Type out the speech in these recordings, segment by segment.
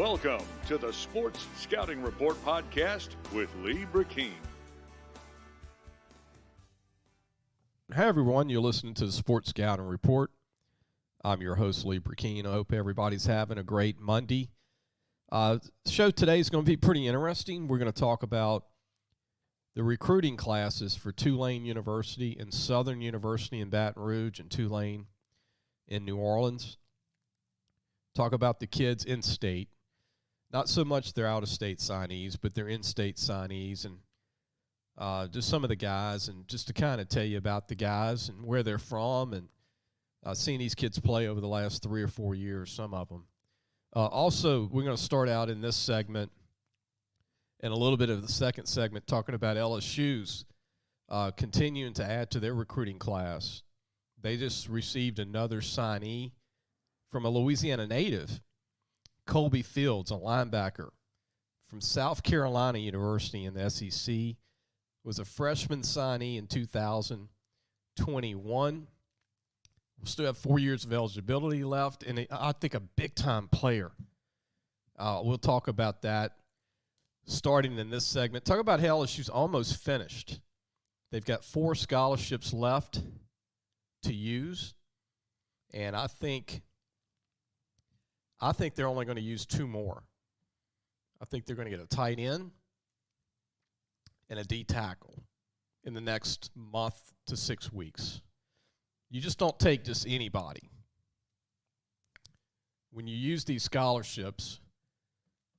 Welcome to the Sports Scouting Report podcast with Brecheen. Hi, everyone. You're listening to the Sports Scouting Report. I'm your host, Brecheen. I hope everybody's having a great Monday. The show today is going to be pretty interesting. We're going to talk about the recruiting classes for Tulane University and Southern University in Baton Rouge and Tulane in New Orleans. Talk about the kids in-state. Not so much their out-of-state signees, but their in-state signees, and just some of the guys, and just to kind of tell you about the guys and where they're from, and seeing these kids play over the last 3 or 4 years, some of them. Also, we're going to start out in this segment and a little bit of the second segment talking about LSU's continuing to add to their recruiting class. They just received another signee from a Louisiana native, Colby Fields, a linebacker from South Carolina University in the SEC, was a freshman signee in 2021. We'll still have 4 years of eligibility left, and I think a big-time player. We'll talk about that starting in this segment. Talk about how LSU's almost finished. They've got 4 scholarships left to use, and I think they're only going to use 2 more. I think they're going to get a tight end and a D tackle in the next month to 6 weeks. You just don't take just anybody. When you use these scholarships,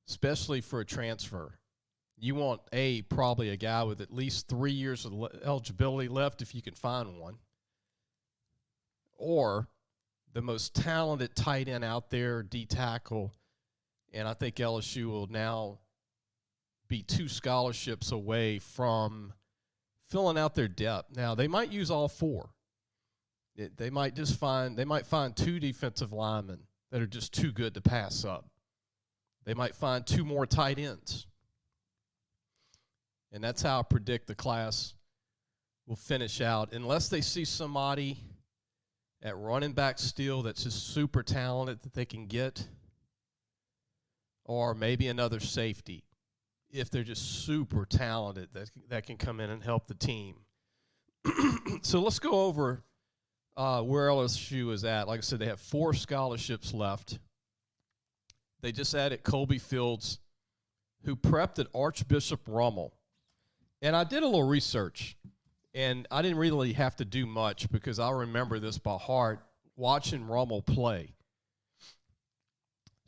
especially for a transfer, you want probably a guy with at least 3 years of eligibility left if you can find one, or the most talented tight end out there, D tackle, and I think LSU will now be 2 scholarships away from filling out their depth. Now, they might use all 4. They might find 2 defensive linemen that are just too good to pass up. They might find 2 more tight ends. And that's how I predict the class will finish out, unless they see somebody at running back still that's just super talented that they can get, or maybe another safety if they're just super talented that can come in and help the team. So let's go over where LSU is at. Like I said, they have 4 scholarships left. They just added Colby Fields, who prepped at Archbishop Rummel. And I did a little research, and I didn't really have to do much because I remember this by heart watching Rummel play,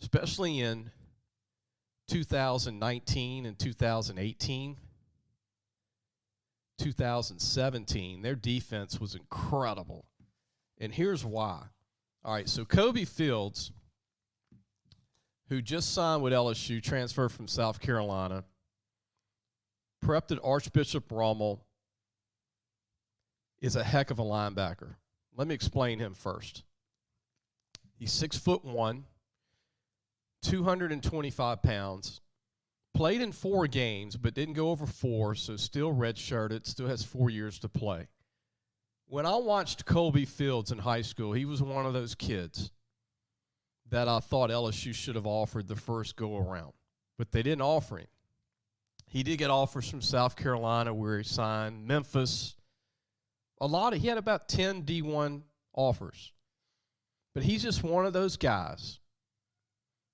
especially in 2019 and 2018. 2017, their defense was incredible. And here's why. All right, so Colby Fields, who just signed with LSU, transferred from South Carolina, prepped at Archbishop Rummel, is a heck of a linebacker. Let me explain him first. He's 6'1", 225 pounds, played in 4 games, but didn't go over 4, so still redshirted, still has 4 years to play. When I watched Colby Fields in high school, he was one of those kids that I thought LSU should have offered the first go-around, but they didn't offer him. He did get offers from South Carolina where he signed, Memphis. He had about 10 D1 offers. But he's just one of those guys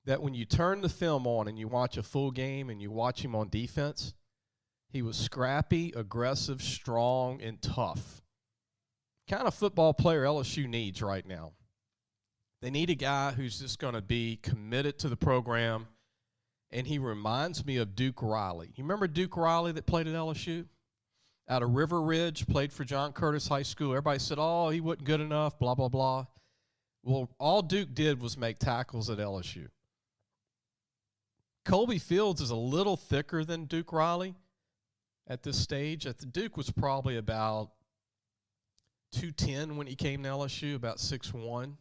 that when you turn the film on and you watch a full game and you watch him on defense, he was scrappy, aggressive, strong, and tough. Kind of football player LSU needs right now. They need a guy who's just going to be committed to the program, and he reminds me of Duke Riley. You remember Duke Riley that played at LSU? Out of River Ridge, played for John Curtis High School. Everybody said, he wasn't good enough, blah, blah, blah. Well, all Duke did was make tackles at LSU. Colby Fields is a little thicker than Duke Riley at this stage. Duke was probably about 210 when he came to LSU, about 6'1".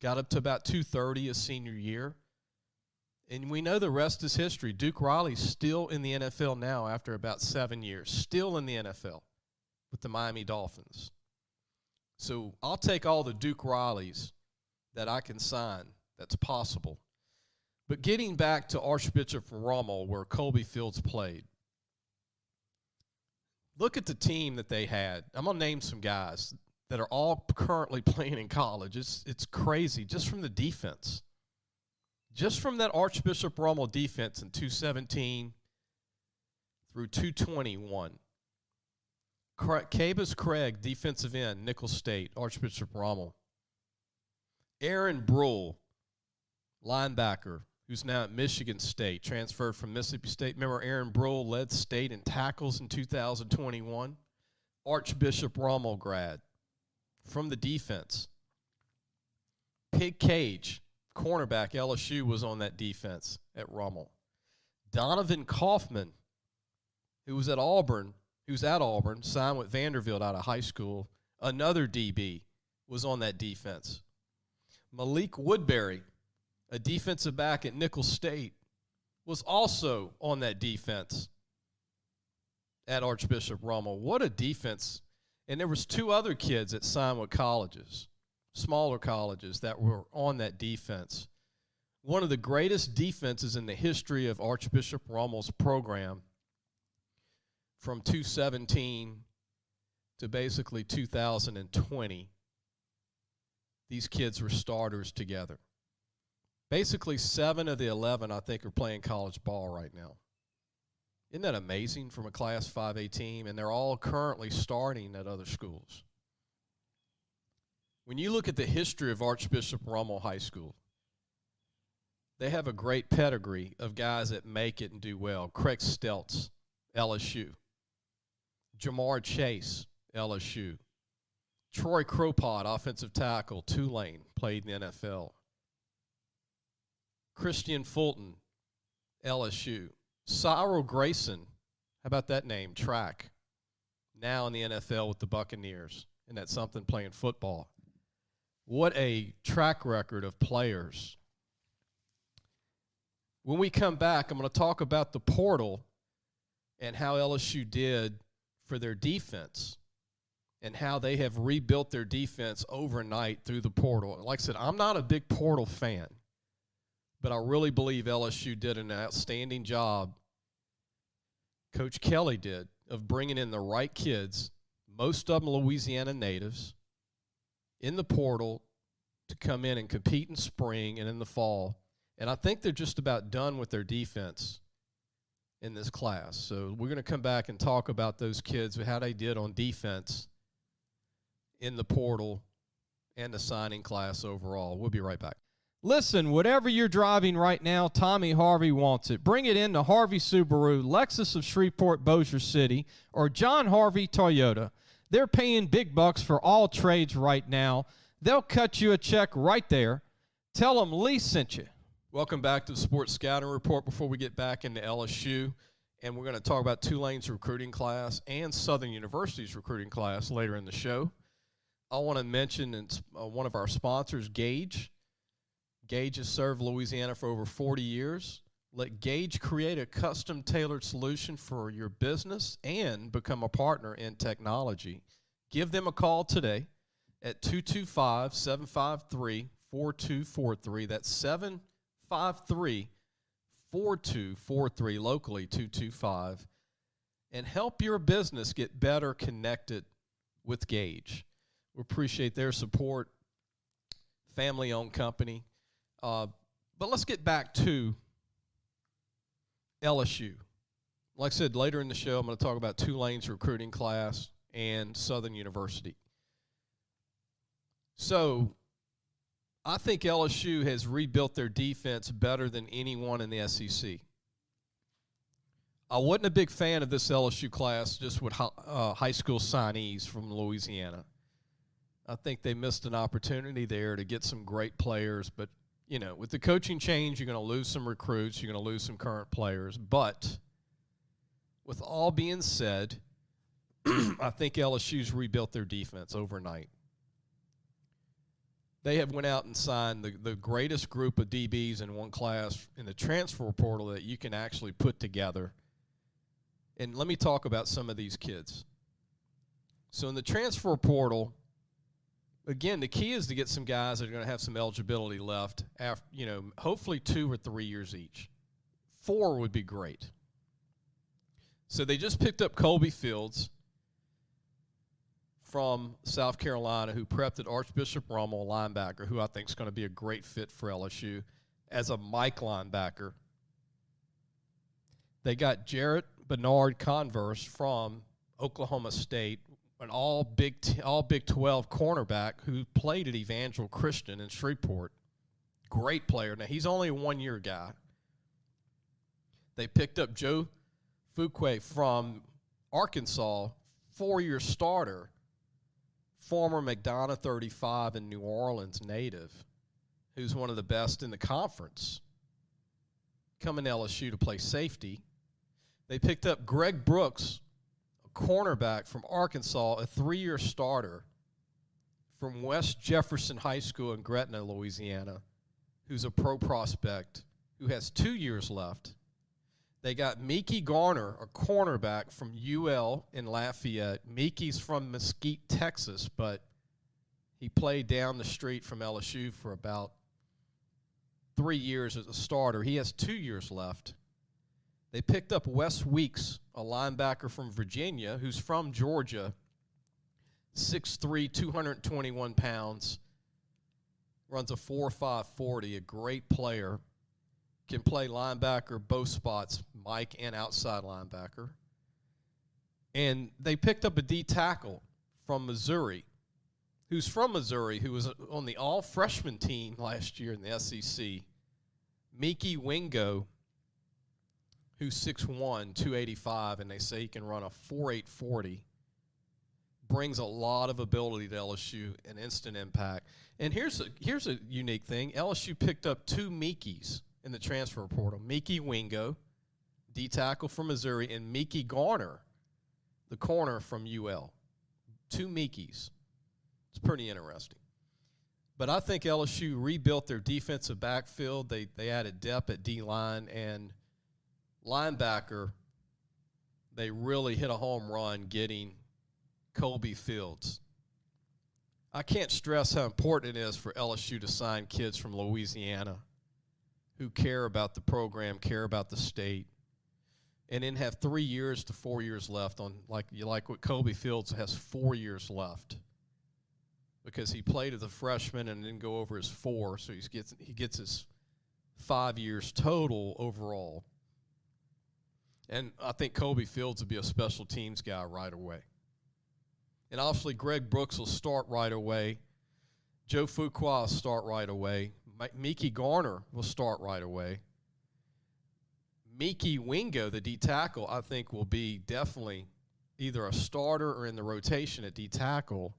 Got up to about 230 his senior year. And we know the rest is history. Duke Riley's still in the NFL now after about 7 years. Still in the NFL with the Miami Dolphins. So I'll take all the Duke Rileys that I can sign that's possible. But getting back to Archbishop Rummel, where Colby Fields played, look at the team that they had. I'm going to name some guys that are all currently playing in college. It's crazy just from the defense. Just from that Archbishop Rummel defense in 217 through 221. Cabus Craig, defensive end, Nicholls State, Archbishop Rummel. Aaron Brule, linebacker, who's now at Michigan State, transferred from Mississippi State. Remember, Aaron Brule led state in tackles in 2021. Archbishop Rummel grad from the defense. Pig Cage, cornerback, LSU, was on that defense at Rummel. Donovan Kaufman, who was at Auburn, signed with Vanderbilt out of high school. Another DB was on that defense. Malik Woodbury, a defensive back at Nicholls State, was also on that defense at Archbishop Rummel. What a defense. And there was two other kids that signed with colleges, smaller colleges, that were on that defense. One of the greatest defenses in the history of Archbishop Rummel's program from 217 to basically 2020. These kids were starters together. Basically, 7 of the 11, I think, are playing college ball right now. Isn't that amazing from a Class 5A team? And they're all currently starting at other schools. When you look at the history of Archbishop Rummel High School, they have a great pedigree of guys that make it and do well. Craig Steltz, LSU. Jamar Chase, LSU. Troy Cropot, offensive tackle, Tulane, played in the NFL. Christian Fulton, LSU. Cyril Grayson, how about that name, track, now in the NFL with the Buccaneers. Isn't that something, playing football? What a track record of players. When we come back, I'm going to talk about the portal and how LSU did for their defense and how they have rebuilt their defense overnight through the portal. Like I said, I'm not a big portal fan, but I really believe LSU did an outstanding job. Coach Kelly did, of bringing in the right kids, most of them Louisiana natives, in the portal to come in and compete in spring and in the fall. And I think they're just about done with their defense in this class. So we're going to come back and talk about those kids, how they did on defense in the portal and the signing class overall. We'll be right back. Listen, whatever you're driving right now, Tommy Harvey wants it. Bring it in to Harvey Subaru, Lexus of Shreveport, Bossier City, or John Harvey Toyota. They're paying big bucks for all trades right now. They'll cut you a check right there. Tell them Lee sent you. Welcome back to the Sports Scouting Report. Before we get back into LSU, and we're going to talk about Tulane's recruiting class and Southern University's recruiting class later in the show. I want to mention one of our sponsors, Gage. Gage has served Louisiana for over 40 years. Let Gage create a custom-tailored solution for your business and become a partner in technology. Give them a call today at 225-753-4243. That's 753-4243, locally 225. And help your business get better connected with Gage. We appreciate their support. Family-owned company. But let's get back to LSU. Like I said, later in the show, I'm going to talk about Tulane's recruiting class and Southern University. So I think LSU has rebuilt their defense better than anyone in the SEC. I wasn't a big fan of this LSU class just with high school signees from Louisiana. I think they missed an opportunity there to get some great players. But, you know, with the coaching change, you're going to lose some recruits. You're going to lose some current players. But with all being said, I think LSU's rebuilt their defense overnight. They have went out and signed the greatest group of DBs in one class in the transfer portal that you can actually put together. And let me talk about some of these kids. So in the transfer portal, again, the key is to get some guys that are going to have some eligibility left after, hopefully 2 or 3 years each. 4 would be great. So they just picked up Colby Fields from South Carolina, who prepped at Archbishop Rummel, linebacker, who I think is going to be a great fit for LSU as a Mike linebacker. They got Jarrett Bernard Converse from Oklahoma State, an all Big 12 cornerback who played at Evangel Christian in Shreveport. Great player. Now, he's only a 1-year guy. They picked up Joe Fuqua from Arkansas, 4-year starter, former McDonough 35 and New Orleans native, who's one of the best in the conference, coming to LSU to play safety. They picked up Greg Brooks, a cornerback from Arkansas, a 3-year starter from West Jefferson High School in Gretna, Louisiana, who's a pro prospect who has 2 years left. They got Mickey Garner, a cornerback from UL in Lafayette. Mickey's from Mesquite, Texas, but he played down the street from LSU for about 3 years as a starter. He has 2 years left. They picked up Wes Weeks, a linebacker from Virginia, who's from Georgia, 6'3", 221 pounds, runs a 4.5 40, a great player. Can play linebacker both spots, Mike and outside linebacker. And they picked up a D tackle from Missouri, who's from Missouri, who was on the all-freshman team last year in the SEC. Miki Wingo, who's 6'1", 285, and they say he can run a 4.8 40. Brings a lot of ability to LSU and instant impact. And here's a unique thing. LSU picked up 2 Mikis in the transfer portal. Miki Wingo, D-tackle from Missouri, and Mickey Garner, the corner from UL. 2 Mikis. It's pretty interesting. But I think LSU rebuilt their defensive backfield. They added depth at D-line and linebacker. They really hit a home run getting Colby Fields. I can't stress how important it is for LSU to sign kids from Louisiana who care about the program, care about the state, and then have 3 years to 4 years left on, like what Colby Fields has 4 years left because he played as a freshman and didn't go over his 4, so he gets his 5 years total overall. And I think Colby Fields will be a special teams guy right away. And obviously Greg Brooks will start right away. Joe Fuqua will start right away. Mickey Garner will start right away. Mickey Wingo, the D-tackle, I think will be definitely either a starter or in the rotation at D-tackle.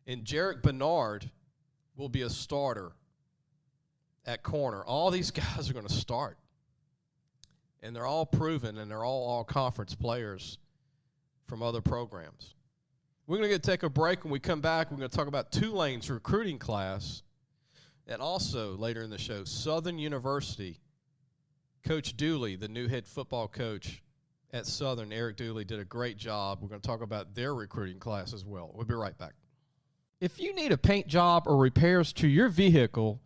And Jarrett Bernard will be a starter at corner. All these guys are going to start. And they're all proven, and they're all conference players from other programs. We're going to take a break. When we come back, we're going to talk about Tulane's recruiting class. And also, later in the show, Southern University. Coach Dooley, the new head football coach at Southern, Eric Dooley, did a great job. We're going to talk about their recruiting class as well. We'll be right back. If you need a paint job or repairs to your vehicle,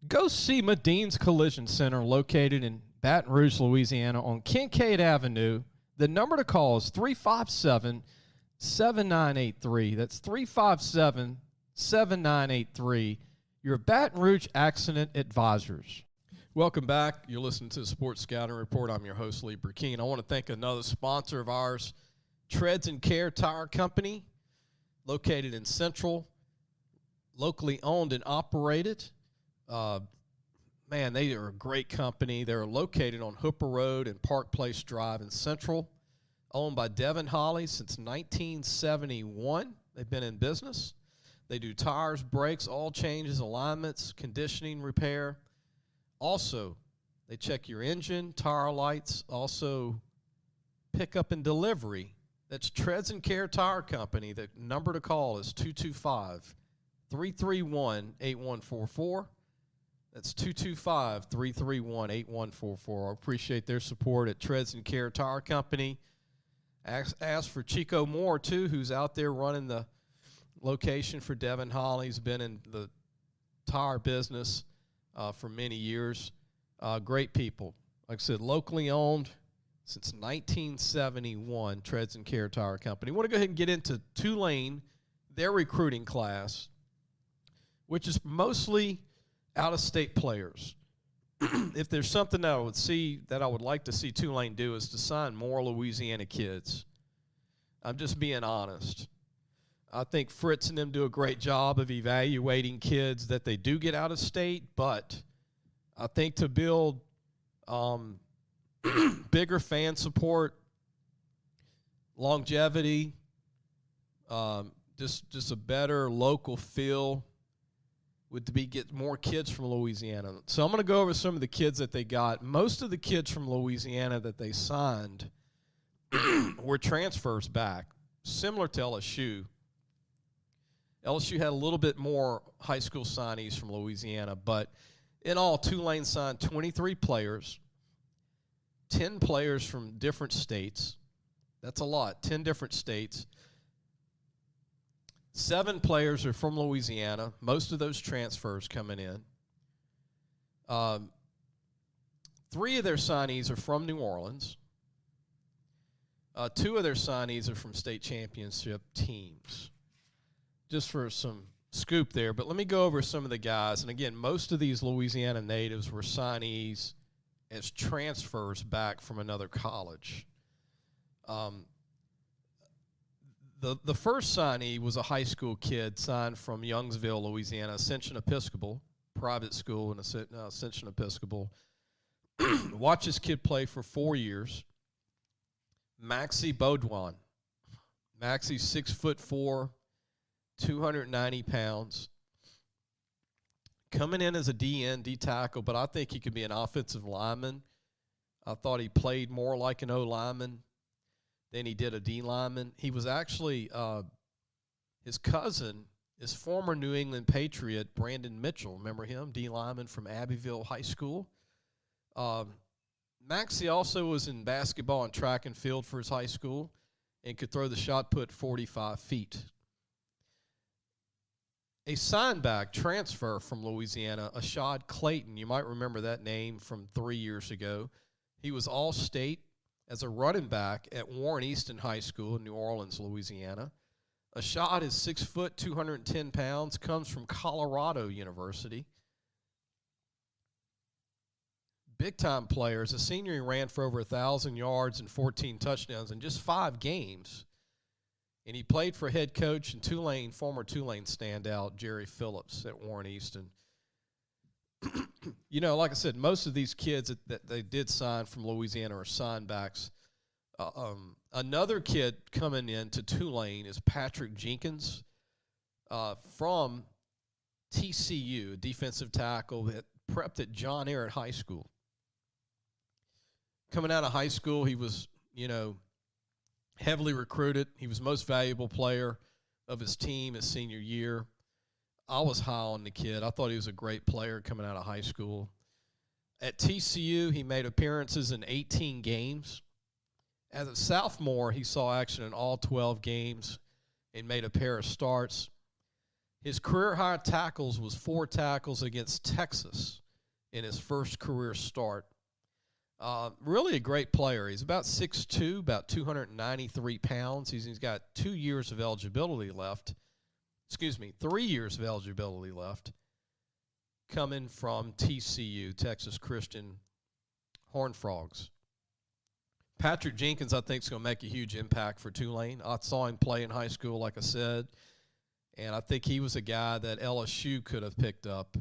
go see Madine's Collision Center located in Baton Rouge, Louisiana on Kincaid Avenue. The number to call is 357-7983. That's 357-7983. Your Baton Rouge Accident Advisors. Welcome back. You're listening to the Sports Scouting Report. I'm your host, Lee Brecheen. I want to thank another sponsor of ours, Treads and Care Tire Company, located in Central, locally owned and operated. Man, they are a great company. They're located on Hooper Road and Park Place Drive in Central, owned by Devin Holly since 1971. They've been in business. They do tires, brakes, oil changes, alignments, conditioning, repair. Also, they check your engine, tire lights, also pickup and delivery. That's Treads and Care Tire Company. The number to call is 225-331-8144. That's 225-331-8144. I appreciate their support at Treads and Care Tire Company. Ask for Chico Moore, too, who's out there running the location for Devin Holly. He's been in the tire business for many years. Great people. Like I said, locally owned since 1971, Treads and Care Tire Company. I want to go ahead and get into Tulane, their recruiting class, which is mostly out-of-state players. If there's something that I would like to see Tulane do is to sign more Louisiana kids. I'm just being honest. I think Fritz and them do a great job of evaluating kids that they do get out of state, but I think to build bigger fan support, longevity, just a better local feel would be get more kids from Louisiana. So I'm going to go over some of the kids that they got. Most of the kids from Louisiana that they signed were transfers back, similar to LSU. LSU had a little bit more high school signees from Louisiana, but in all, Tulane signed 23 players, 10 players from different states. That's a lot, 10 different states. 7 players are from Louisiana, most of those transfers coming in. 3 of their signees are from New Orleans. 2 of their signees are from state championship teams. Just for some scoop there, but let me go over some of the guys. And again, most of these Louisiana natives were signees as transfers back from another college. The first signee was a high school kid signed from Youngsville, Louisiana, Ascension Episcopal, private school in Ascension Episcopal. Watched this kid play for 4 years. Maxie Baudouin. Maxie's 6'4", 290 pounds. Coming in as a D tackle, but I think he could be an offensive lineman. I thought he played more like an O lineman than he did a D lineman. He was actually, his cousin is former New England Patriot Brandon Mitchell. Remember him? D lineman from Abbeville High School. Maxie also was in basketball and track and field for his high school and could throw the shot put 45 feet. A signback transfer from Louisiana, Ashad Clayton. You might remember that name from 3 years ago. He was all-state as a running back at Warren Easton High School in New Orleans, Louisiana. Ashad is 6 foot, 210 pounds, comes from Colorado University. Big-time player. As a senior, he ran for over 1,000 yards and 14 touchdowns in just 5 games. And he played for head coach and former Tulane standout, Jerry Phillips at Warren Easton. You know, like I said, most of these kids that they did sign from Louisiana are signbacks. Another kid coming into Tulane is Patrick Jenkins from TCU, defensive tackle that prepped at John Ehret High School. Coming out of high school, he was, heavily recruited. He was most valuable player of his team his senior year. I was high on the kid. I thought he was a great player coming out of high school. At TCU, he made appearances in 18 games. As a sophomore, he saw action in all 12 games and made a pair of starts. His career-high tackles was 4 tackles against Texas in his first career start. Really a great player. He's about 6'2", about 293 pounds. He's got 2 years of eligibility left. 3 years of eligibility left. Coming from TCU, Texas Christian Horned Frogs. Patrick Jenkins, I think, is going to make a huge impact for Tulane. I saw him play in high school, like I said, and I think he was a guy that LSU could have picked up.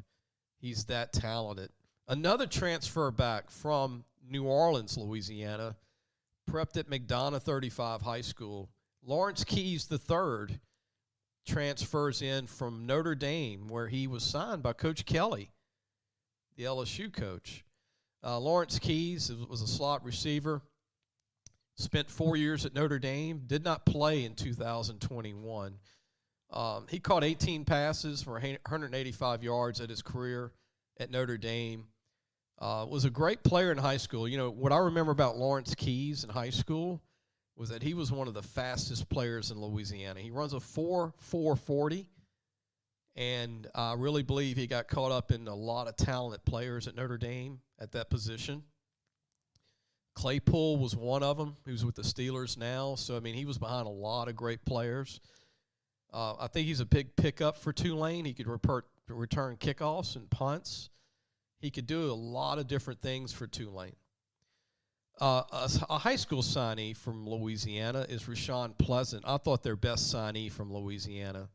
He's that talented. Another transfer back from New Orleans, Louisiana, prepped at McDonough 35 High School. Lawrence Keys III transfers in from Notre Dame, where he was signed by Coach Kelly, the LSU coach. Lawrence Keys was a slot receiver, spent 4 years at Notre Dame, did not play in 2021. He caught 18 passes for 185 yards at his career at Notre Dame. Was a great player in high school. What I remember about Lawrence Keys in high school was that he was one of the fastest players in Louisiana. He runs a 4.40, and I really believe he got caught up in a lot of talented players at Notre Dame at that position. Claypool was one of them, who's with the Steelers now. So, I mean, he was behind a lot of great players. I think he's a big pickup for Tulane. He could return kickoffs and punts. He could do a lot of different things for Tulane. A high school signee from Louisiana is Rashawn Pleasant. I thought their best signee from Louisiana.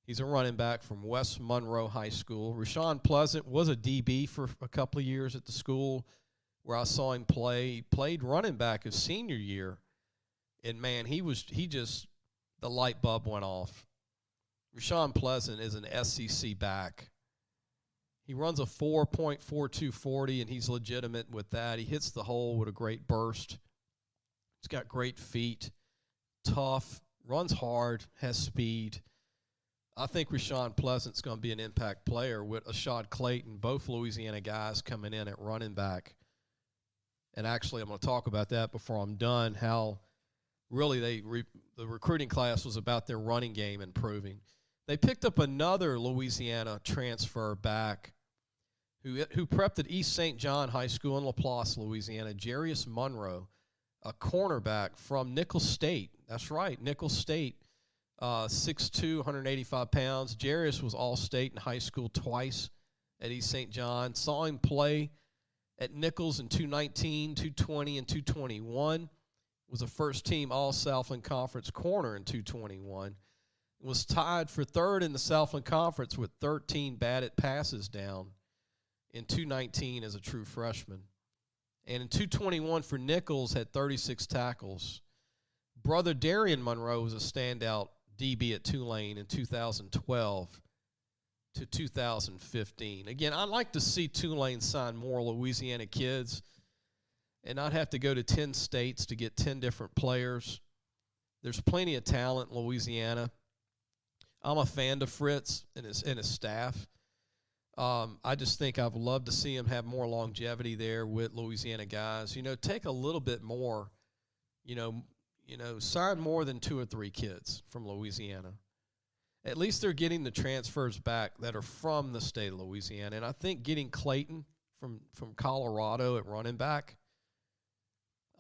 He's a running back from West Monroe High School. Rashawn Pleasant was a DB for a couple of years at the school where I saw him play. He played running back his senior year, and man, the light bulb went off. Rashawn Pleasant is an SEC back. He runs a 4.4240, and he's legitimate with that. He hits the hole with a great burst. He's got great feet, tough, runs hard, has speed. I think Rashawn Pleasant's going to be an impact player with Ashad Clayton, both Louisiana guys coming in at running back. And actually, I'm going to talk about that before I'm done, how really the recruiting class was about their running game improving. They picked up another Louisiana transfer back who prepped at East St. John High School in LaPlace, Louisiana, Darion Monroe, a cornerback from Nicholls State. That's right, Nicholls State, 6'2", 185 pounds. Darius was All-State in high school twice at East St. John. Saw him play at Nicholls in 219, 220, and 221. Was a first-team All-Southland Conference corner in 221. Was tied for third in the Southland Conference with 13 batted passes down in 219 as a true freshman. And in 221 for Nicholls, had 36 tackles. Brother Darion Monroe was a standout DB at Tulane in 2012 to 2015. Again, I'd like to see Tulane sign more Louisiana kids and not have to go to 10 states to get 10 different players. There's plenty of talent in Louisiana. I'm a fan of Fritz and his staff. I just think I'd love to see him have more longevity there with Louisiana guys. Take a little bit more, sign more than 2 or 3 kids from Louisiana. At least they're getting the transfers back that are from the state of Louisiana. And I think getting Clayton from Colorado at running back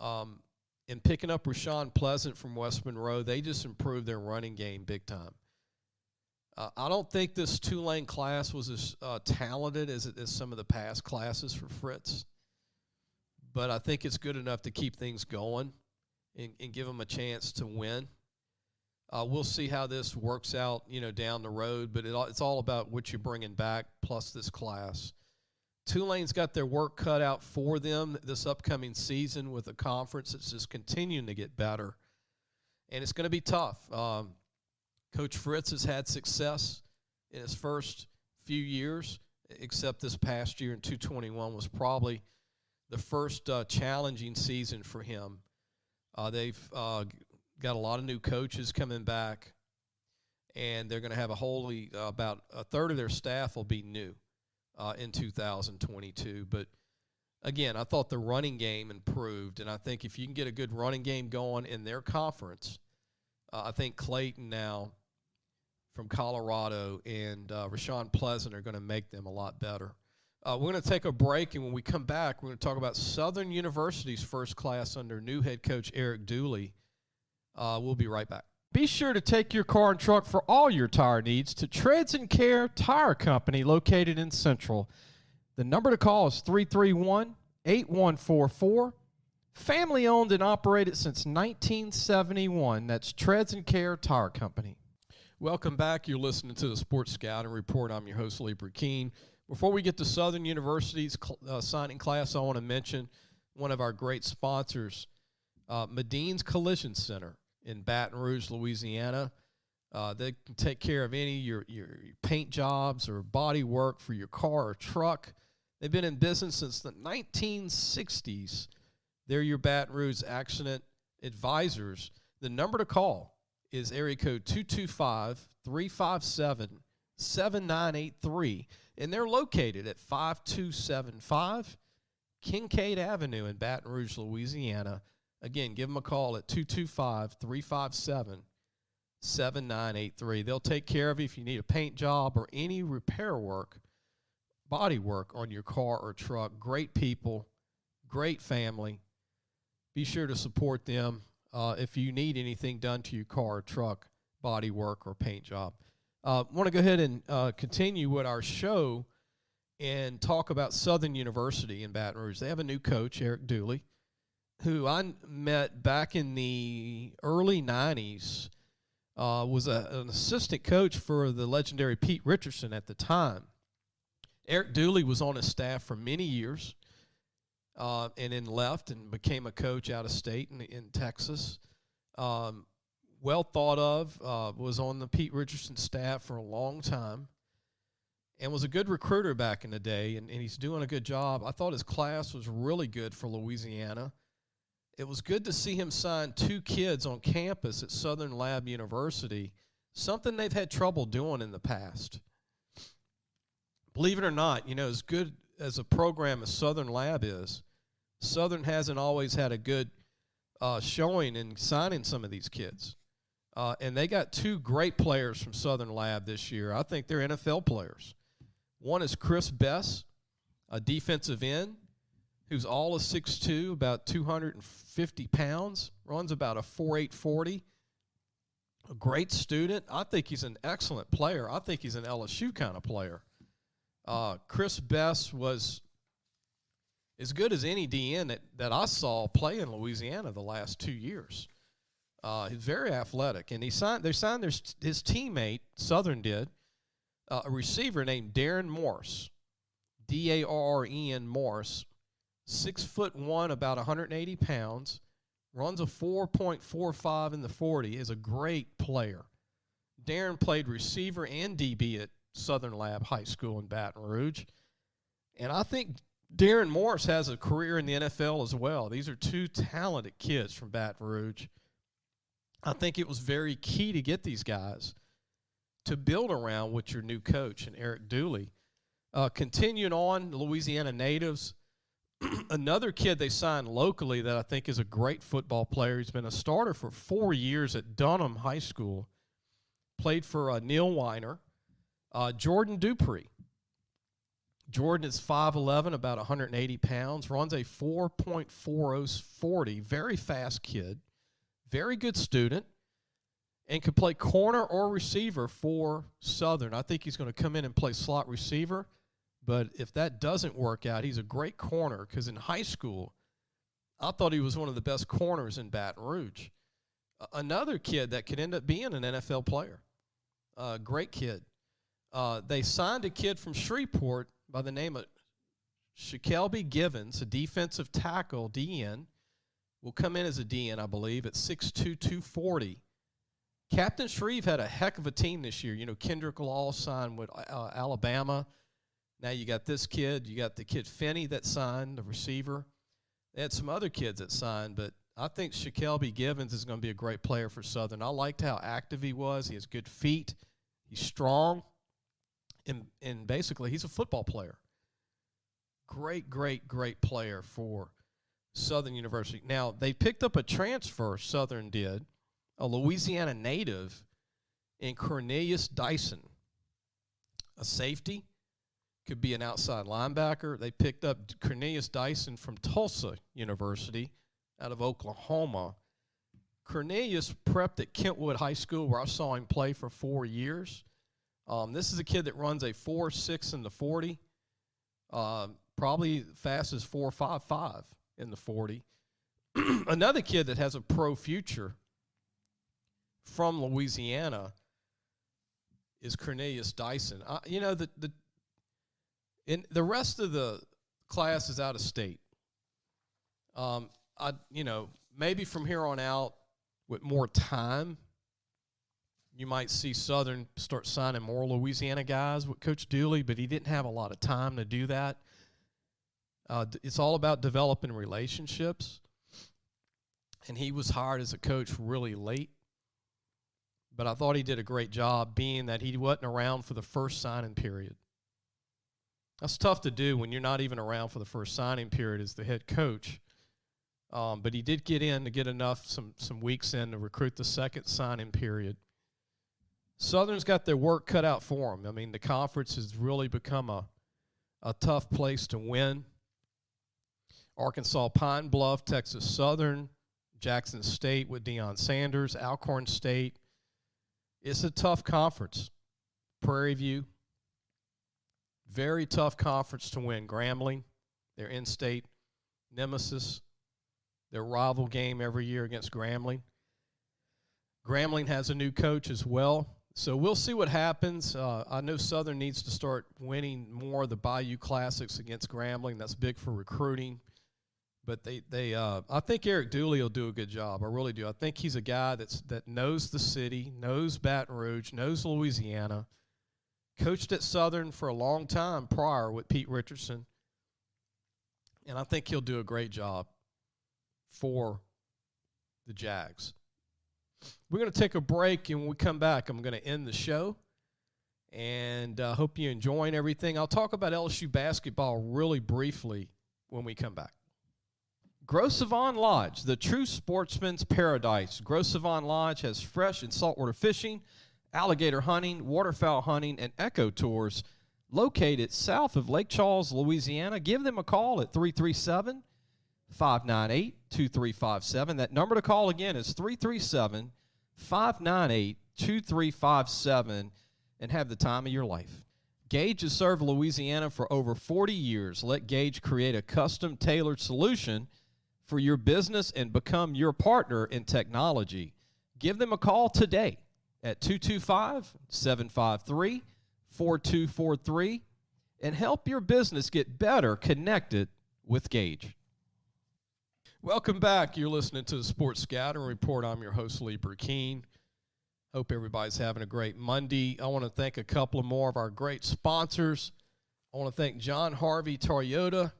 and picking up Rashawn Pleasant from West Monroe, they just improved their running game big time. I don't think this Tulane class was as talented as some of the past classes for Fritz, but I think it's good enough to keep things going and give them a chance to win. We'll see how this works out, down the road, but it's all about what you're bringing back plus this class. Tulane's got their work cut out for them this upcoming season with a conference that's just continuing to get better, and it's going to be tough. Coach Fritz has had success in his first few years, except this past year in 221 was probably the first challenging season for him. They've got a lot of new coaches coming back, and they're going to have about a third of their staff will be new in 2022. But, again, I thought the running game improved, and I think if you can get a good running game going in their conference, I think Clayton now from Colorado and Rashawn Pleasant are going to make them a lot better. We're going to take a break, and when we come back, we're going to talk about Southern University's first class under new head coach Eric Dooley. We'll be right back. Be sure to take your car and truck for all your tire needs to Treads and Care Tire Company located in Central. The number to call is 331-8144. Family owned and operated since 1971. That's Treads and Care Tire Company. Welcome back. You're listening to the Sports Scouting Report. I'm your host, Brecheen. Before we get to Southern University's signing class, I want to mention one of our great sponsors, Medine's Collision Center in Baton Rouge, Louisiana. They can take care of any of your paint jobs or body work for your car or truck. They've been in business since the 1960s. They're your Baton Rouge accident advisors. The number to call is area code 225-357-7983, and they're located at 5275 Kincaid Avenue in Baton Rouge, Louisiana. Again, give them a call at 225-357-7983. They'll take care of you if you need a paint job or any repair work, body work on your car or truck. Great people, great family. Be sure to support them if you need anything done to your car or truck, body work, or paint job. I want to go ahead and continue with our show and talk about Southern University in Baton Rouge. They have a new coach, Eric Dooley, who I met back in the early 90s, was an assistant coach for the legendary Pete Richardson at the time. Eric Dooley was on his staff for many years and then left and became a coach out of state in Texas. Well thought of, was on the Pete Richardson staff for a long time, and was a good recruiter back in the day, and he's doing a good job. I thought his class was really good for Louisiana. It was good to see him sign 2 kids on campus at Southern Lab University, something they've had trouble doing in the past. Believe it or not, as good as a program as Southern Lab is, Southern hasn't always had a good showing in signing some of these kids. And they got 2 great players from Southern Lab this year. I think they're NFL players. One is Chris Bess, a defensive end, who's all of 6'2", about 250 pounds, runs about a 4.8 40. A great student. I think he's an excellent player. I think he's an LSU kind of player. Chris Bess was as good as any DN that I saw play in Louisiana the last 2 years. He's very athletic, and they signed his teammate, Southern did, a receiver named Darion Morse, Darren Morse, 6'1", about 180 pounds, runs a 4.45 in the 40, is a great player. Darren played receiver and DB at Southern Lab High School in Baton Rouge, and I think Darion Morse has a career in the NFL as well. These are 2 talented kids from Baton Rouge. I think it was very key to get these guys to build around with your new coach and Eric Dooley. Continuing on, Louisiana natives, another kid they signed locally that I think is a great football player. He's been a starter for 4 years at Dunham High School, played for Neil Weiner, Jordan Dupree. Jordan is 5'11", about 180 pounds, runs a 4.40 40, very fast kid. Very good student, and could play corner or receiver for Southern. I think he's going to come in and play slot receiver, but if that doesn't work out, he's a great corner because in high school, I thought he was one of the best corners in Baton Rouge. Another kid that could end up being an NFL player. Great kid. They signed a kid from Shreveport by the name of Shakelby Givens, a defensive tackle, DN. Will come in as a DN, I believe, at 6'2", 240. Captain Shreve had a heck of a team this year. Kendrick Law signed with Alabama. Now you got this kid. You got the kid Finney that signed, the receiver. They had some other kids that signed, but I think Shakelby Givens is going to be a great player for Southern. I liked how active he was. He has good feet. He's strong. And basically, he's a football player. Great, great, great player for Southern University. Now, they picked up a transfer, Southern did, a Louisiana native in Cornelius Dyson, a safety, could be an outside linebacker. They picked up Cornelius Dyson from Tulsa University out of Oklahoma. Cornelius prepped at Kentwood High School, where I saw him play for 4 years. This is a kid that runs a 4.6 in the 40, probably fastest 4.55 in the 40. Another kid that has a pro future from Louisiana is Cornelius Dyson. The rest of the class is out of state. Maybe from here on out, with more time, you might see Southern start signing more Louisiana guys with Coach Dooley, but he didn't have a lot of time to do that. It's all about developing relationships, and he was hired as a coach really late. But I thought he did a great job, being that he wasn't around for the first signing period. That's tough to do when you're not even around for the first signing period as the head coach. But he did get in to get enough, some weeks in to recruit the second signing period. Southern's got their work cut out for them. I mean, the conference has really become a tough place to win. Arkansas Pine Bluff, Texas Southern, Jackson State with Deion Sanders, Alcorn State. It's a tough conference. Prairie View, very tough conference to win. Grambling, their in-state nemesis, their rival game every year against Grambling. Grambling has a new coach as well. So we'll see what happens. I know Southern needs to start winning more of the Bayou Classics against Grambling. That's big for recruiting. But I think Eric Dooley will do a good job. I really do. I think he's a guy that knows the city, knows Baton Rouge, knows Louisiana, coached at Southern for a long time prior with Pete Richardson. And I think he'll do a great job for the Jags. We're going to take a break, and when we come back, I'm going to end the show. And I hope you're enjoying everything. I'll talk about LSU basketball really briefly when we come back. Gros Savon Lodge, the true sportsman's paradise. Gros Savon Lodge has fresh and saltwater fishing, alligator hunting, waterfowl hunting, and eco tours located south of Lake Charles, Louisiana. Give them a call at 337-598-2357. That number to call again is 337-598-2357, and have the time of your life. Gage has served Louisiana for over 40 years. Let Gage create a custom-tailored solution for your business and become your partner in technology. Give them a call today at 225-753-4243 and help your business get better connected with Gage. Welcome back. You're listening to the Sports Scouting Report. I'm your host, Lee Brecheen. Hope everybody's having a great Monday. I want to thank a couple of more of our great sponsors. I want to thank John Harvey Toyota.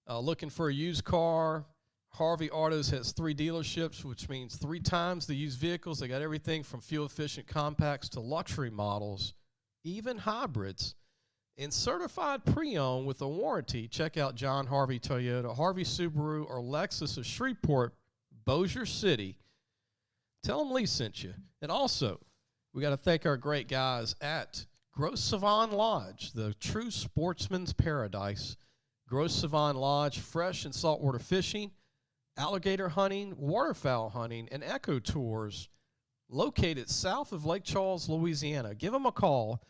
Looking for a used car? Harvey Autos has 3 dealerships, which means 3 times the used vehicles. They got everything from fuel-efficient compacts to luxury models, even hybrids, and certified pre-owned with a warranty. Check out John Harvey Toyota, Harvey Subaru, or Lexus of Shreveport, Bossier City. Tell them Lee sent you. And also, we got to thank our great guys at Gros Savon Lodge, the true sportsman's paradise. Gros Savon Lodge, fresh and saltwater fishing, alligator hunting, waterfowl hunting, and eco tours located south of Lake Charles, Louisiana. Give them a call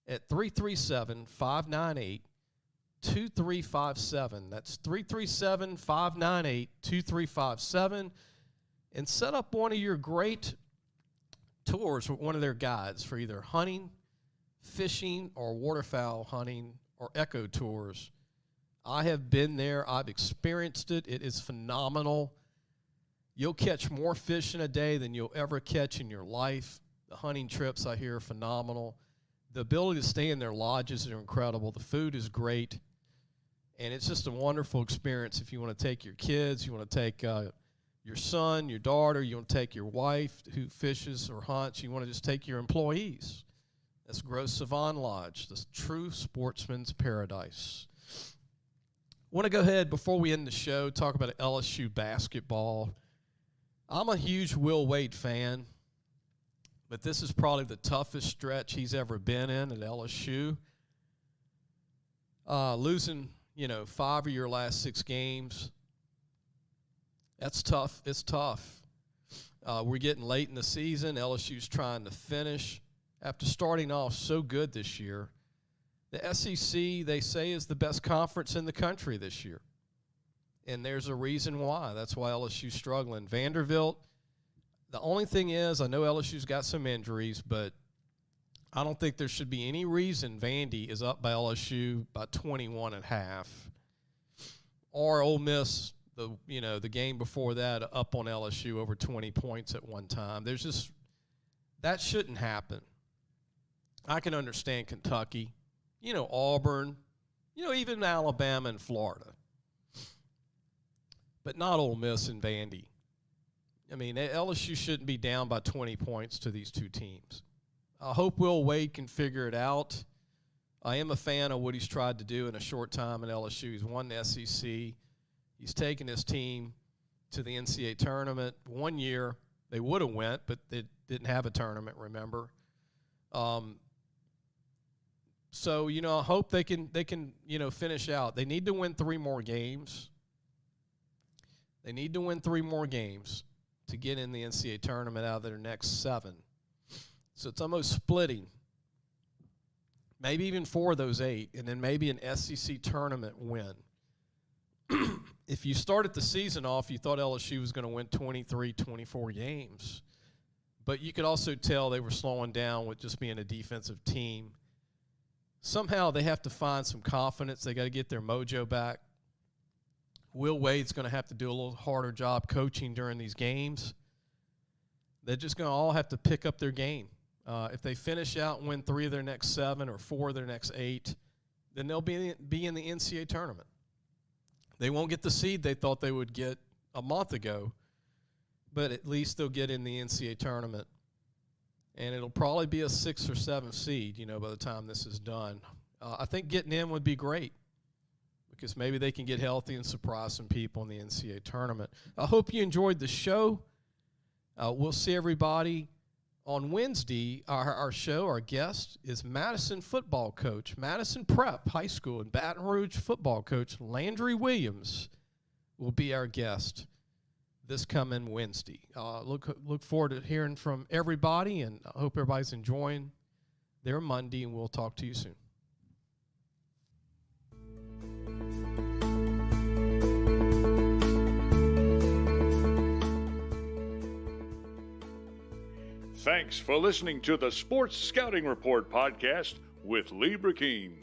at 337-598-2357. That's 337-598-2357. And set up one of your great tours with one of their guides for either hunting, fishing, or waterfowl hunting, or eco tours. I have been there. I've experienced it. It is phenomenal. You'll catch more fish in a day than you'll ever catch in your life. The hunting trips, I hear, are phenomenal. The ability to stay in their lodges are incredible. The food is great. And it's just a wonderful experience if you want to take your kids, you want to take your son, your daughter, you want to take your wife who fishes or hunts, you want to just take your employees. That's Gros Savon Lodge, the true sportsman's paradise. I want to go ahead, before we end the show, talk about LSU basketball. I'm a huge Will Wade fan, but this is probably the toughest stretch he's ever been in at LSU. Losing, 5 of your last 6 games, that's tough. It's tough. We're getting late in the season. LSU's trying to finish after starting off so good this year. The SEC, they say, is the best conference in the country this year. And there's a reason why. That's why LSU's struggling. Vanderbilt, the only thing is, I know LSU's got some injuries, but I don't think there should be any reason Vandy is up by LSU by 21 and a half. Or Ole Miss, the game before that, up on LSU over 20 points at one time. That shouldn't happen. I can understand Kentucky. Auburn, even Alabama and Florida. But not Ole Miss and Vandy. I mean, LSU shouldn't be down by 20 points to these two teams. I hope Will Wade can figure it out. I am a fan of what he's tried to do in a short time at LSU. He's won the SEC. He's taken his team to the NCAA tournament. One year they would have went, but they didn't have a tournament, remember? So, I hope they can finish out. They need to win 3 more games. They need to win 3 more games to get in the NCAA tournament out of their next 7. So it's almost splitting. Maybe even 4 of those 8, and then maybe an SEC tournament win. If you started the season off, you thought LSU was going to win 23, 24 games. But you could also tell they were slowing down with just being a defensive team. Somehow they have to find some confidence. They got to get their mojo back. Will Wade's going to have to do a little harder job coaching during these games. They're just going to all have to pick up their game. If they finish out and win 3 of their next 7 or 4 of their next 8, then they'll be in the NCAA tournament. They won't get the seed they thought they would get a month ago, but at least they'll get in the NCAA tournament. And it'll probably be a 6 or 7 seed, by the time this is done. I think getting in would be great because maybe they can get healthy and surprise some people in the NCAA tournament. I hope you enjoyed the show. We'll see everybody on Wednesday. Our guest is Madison football coach, Madison Prep High School in Baton Rouge football coach Landry Williams will be our guest this coming Wednesday. Look forward to hearing from everybody, and I hope everybody's enjoying their Monday, and we'll talk to you soon. Thanks for listening to the Sports Scouting Report podcast with Lee Brecheen.